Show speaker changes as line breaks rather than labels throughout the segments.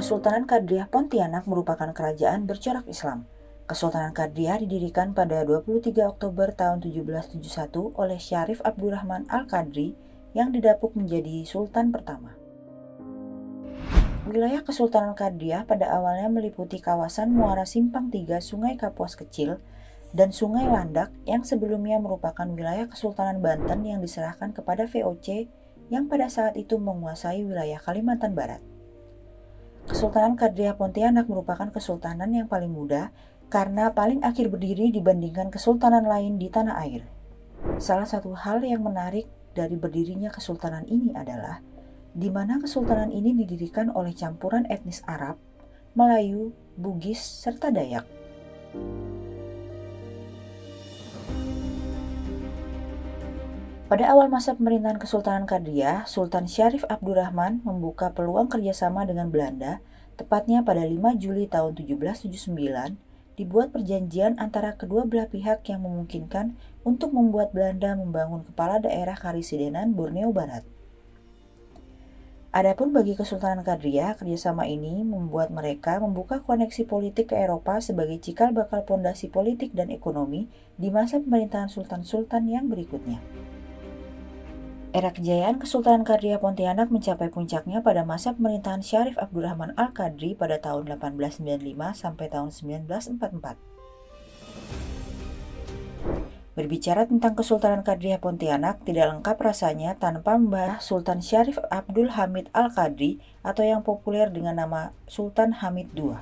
Kesultanan Kadriah Pontianak merupakan kerajaan bercorak Islam. Kesultanan Kadriah didirikan pada 23 Oktober tahun 1771 oleh Syarif Abdurrahman Al-Qadri yang didapuk menjadi sultan pertama. Wilayah Kesultanan Kadriah pada awalnya meliputi kawasan Muara Simpang 3 Sungai Kapuas Kecil dan Sungai Landak yang sebelumnya merupakan wilayah Kesultanan Banten yang diserahkan kepada VOC yang pada saat itu menguasai wilayah Kalimantan Barat. Kesultanan Kadriah Pontianak merupakan kesultanan yang paling muda karena paling akhir berdiri dibandingkan kesultanan lain di tanah air. Salah satu hal yang menarik dari berdirinya kesultanan ini adalah di mana kesultanan ini didirikan oleh campuran etnis Arab, Melayu, Bugis, serta Dayak. Pada awal masa pemerintahan Kesultanan Kadriah, Sultan Syarif Abdurrahman membuka peluang kerjasama dengan Belanda, tepatnya pada 5 Juli tahun 1779, dibuat perjanjian antara kedua belah pihak yang memungkinkan untuk membuat Belanda membangun kepala daerah Karisidenan Borneo Barat. Adapun bagi Kesultanan Kadriah, kerjasama ini membuat mereka membuka koneksi politik ke Eropa sebagai cikal bakal pondasi politik dan ekonomi di masa pemerintahan sultan-sultan yang berikutnya. Era kejayaan Kesultanan Kadriah Pontianak mencapai puncaknya pada masa pemerintahan Syarif Abdurrahman Al-Qadri pada tahun 1895 sampai tahun 1944. Berbicara tentang Kesultanan Kadriah Pontianak tidak lengkap rasanya tanpa membahas Sultan Syarif Abdul Hamid Al-Qadri atau yang populer dengan nama Sultan Hamid II.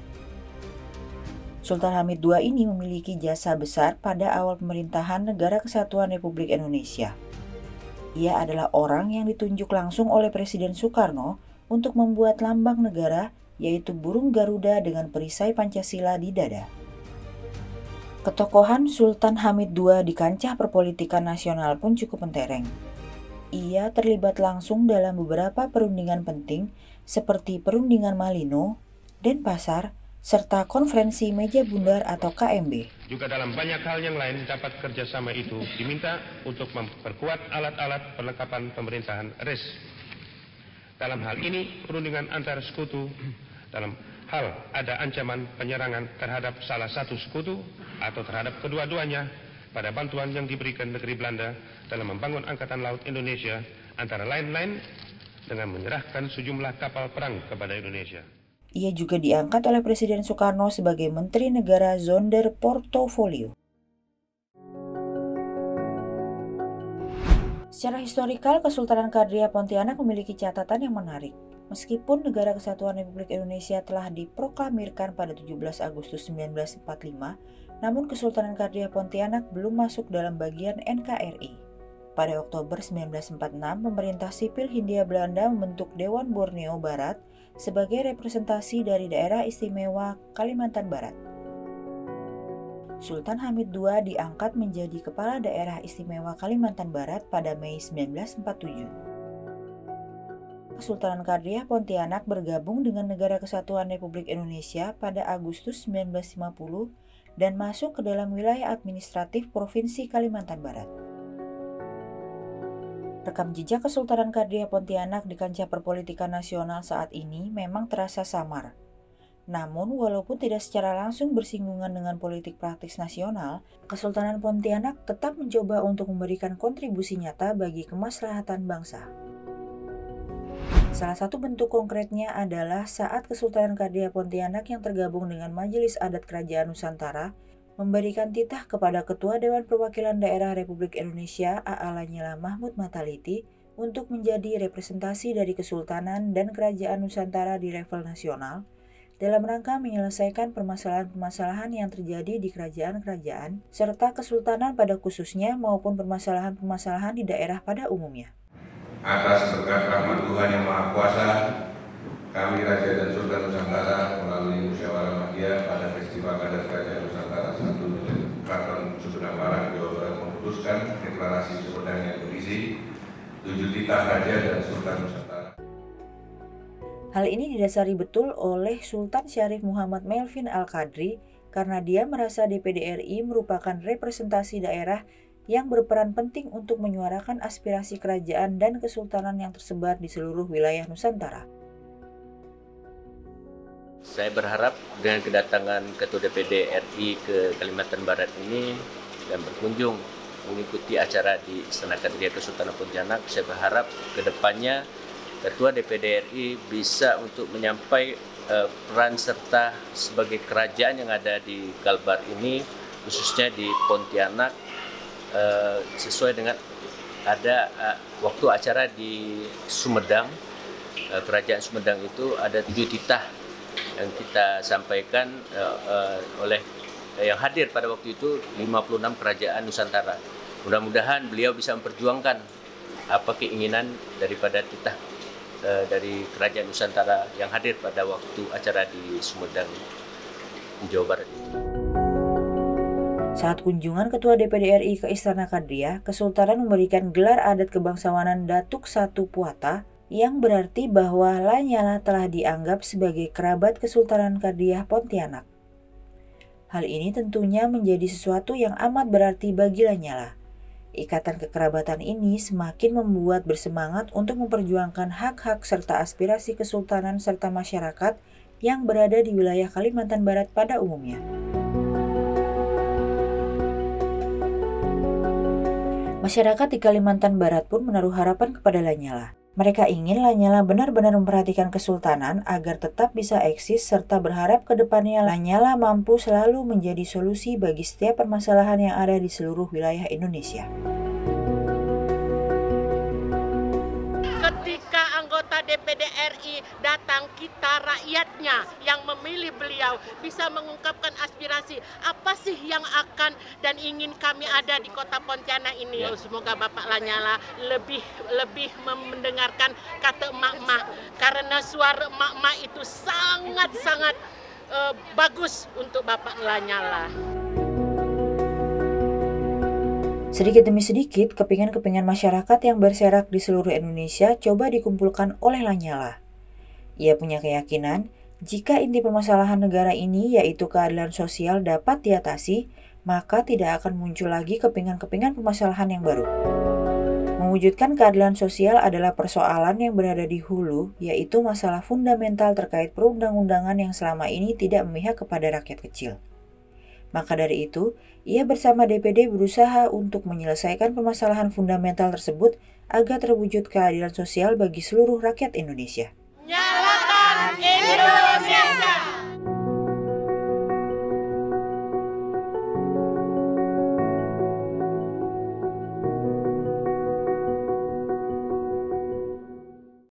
Sultan Hamid II ini memiliki jasa besar pada awal pemerintahan Negara Kesatuan Republik Indonesia. Ia adalah orang yang ditunjuk langsung oleh Presiden Soekarno untuk membuat lambang negara, yaitu burung Garuda dengan perisai Pancasila di dada. Ketokohan Sultan Hamid II di kancah perpolitikan nasional pun cukup mentereng. Ia terlibat langsung dalam beberapa perundingan penting seperti Perundingan Malino, Denpasar, serta Konferensi Meja Bundar atau KMB.
Juga dalam banyak hal yang lain dapat kerjasama itu diminta untuk memperkuat alat-alat perlengkapan pemerintahan RIS. Dalam hal ini, perundingan antar sekutu dalam hal ada ancaman penyerangan terhadap salah satu sekutu atau terhadap kedua-duanya pada bantuan yang diberikan negeri Belanda dalam membangun Angkatan Laut Indonesia antara lain-lain dengan menyerahkan sejumlah kapal perang kepada Indonesia.
Ia juga diangkat oleh Presiden Soekarno sebagai Menteri Negara Sonderportofolio. Secara historikal, Kesultanan Kadriah Pontianak memiliki catatan yang menarik. Meskipun Negara Kesatuan Republik Indonesia telah diproklamirkan pada 17 Agustus 1945, namun Kesultanan Kadriah Pontianak belum masuk dalam bagian NKRI. Pada Oktober 1946, pemerintah sipil Hindia Belanda membentuk Dewan Borneo Barat sebagai representasi dari daerah istimewa Kalimantan Barat. Sultan Hamid II diangkat menjadi kepala daerah istimewa Kalimantan Barat pada Mei 1947. Kesultanan Kadriah Pontianak bergabung dengan Negara Kesatuan Republik Indonesia pada Agustus 1950 dan masuk ke dalam wilayah administratif Provinsi Kalimantan Barat. Rekam jejak Kesultanan Kadriah Pontianak di kancah perpolitikan nasional saat ini memang terasa samar. Namun, walaupun tidak secara langsung bersinggungan dengan politik praktis nasional, Kesultanan Pontianak tetap mencoba untuk memberikan kontribusi nyata bagi kemaslahatan bangsa. Salah satu bentuk konkretnya adalah saat Kesultanan Kadriah Pontianak yang tergabung dengan Majelis Adat Kerajaan Nusantara memberikan titah kepada Ketua Dewan Perwakilan Daerah Republik Indonesia A.A. Lanyala Mahmud Mataliti untuk menjadi representasi dari Kesultanan dan Kerajaan Nusantara di level nasional dalam rangka menyelesaikan permasalahan-permasalahan yang terjadi di kerajaan-kerajaan serta kesultanan pada khususnya maupun permasalahan-permasalahan di daerah pada umumnya.
Atas berkat rahmat Tuhan Yang Maha Kuasa, kami Raja dan Sultan Nusantara melalui musyawarah media pada Festival Adat Kerajaan Nusantara 1 Keraton Sumedang Barat, Jawa Barat memutuskan deklarasi Sumedang yang berisi 7 titah Raja dan Sultan Nusantara.
Hal ini didasari betul oleh Sultan Syarif Muhammad Melvin Al-Qadri karena dia merasa DPD RI merupakan representasi daerah yang berperan penting untuk menyuarakan aspirasi kerajaan dan kesultanan yang tersebar di seluruh wilayah Nusantara.
Saya berharap dengan kedatangan Ketua DPD RI ke Kalimantan Barat ini dan berkunjung mengikuti acara di Istana Kadria Kesultanan Pontianak, saya berharap ke depannya Ketua DPD RI bisa untuk menyampaikan peran serta sebagai kerajaan yang ada di Kalbar ini, khususnya di Pontianak, sesuai dengan ada waktu acara di Sumedang, Kerajaan Sumedang itu ada 7 titah yang kita sampaikan oleh yang hadir pada waktu itu 56 kerajaan Nusantara. Mudah-mudahan beliau bisa memperjuangkan apa keinginan daripada titah dari kerajaan Nusantara yang hadir pada waktu acara di Sumedang, Jawa Barat.
Saat kunjungan Ketua DPD RI ke Istana Kadria, Kesultanan memberikan gelar adat kebangsawanan Datuk Satu Puata yang berarti bahwa Lanyala telah dianggap sebagai kerabat Kesultanan Kadria Pontianak. Hal ini tentunya menjadi sesuatu yang amat berarti bagi Lanyala. Ikatan kekerabatan ini semakin membuat bersemangat untuk memperjuangkan hak-hak serta aspirasi kesultanan serta masyarakat yang berada di wilayah Kalimantan Barat pada umumnya. Masyarakat di Kalimantan Barat pun menaruh harapan kepada Lanyala. Mereka ingin Lanyala benar-benar memperhatikan kesultanan agar tetap bisa eksis serta berharap ke depannya Lanyala mampu selalu menjadi solusi bagi setiap permasalahan yang ada di seluruh wilayah Indonesia.
Ketika anggota DPD RI datang, kita rakyatnya yang memilih beliau bisa mengungkapkan aspirasi apa sih yang akan dan ingin kami ada di kota Pontianak ini. Semoga Bapak Lanyala lebih mendengarkan kata emak-emak, karena suara emak-emak itu sangat-sangat bagus untuk Bapak Lanyala.
Sedikit demi sedikit, kepingan-kepingan masyarakat yang berserak di seluruh Indonesia coba dikumpulkan oleh Lanyala. Ia punya keyakinan, jika inti permasalahan negara ini yaitu keadilan sosial dapat diatasi, maka tidak akan muncul lagi kepingan-kepingan permasalahan yang baru. Mewujudkan keadilan sosial adalah persoalan yang berada di hulu, yaitu masalah fundamental terkait perundang-undangan yang selama ini tidak memihak kepada rakyat kecil. Maka dari itu, ia bersama DPD berusaha untuk menyelesaikan permasalahan fundamental tersebut agar terwujud keadilan sosial bagi seluruh rakyat Indonesia.
Nyalakan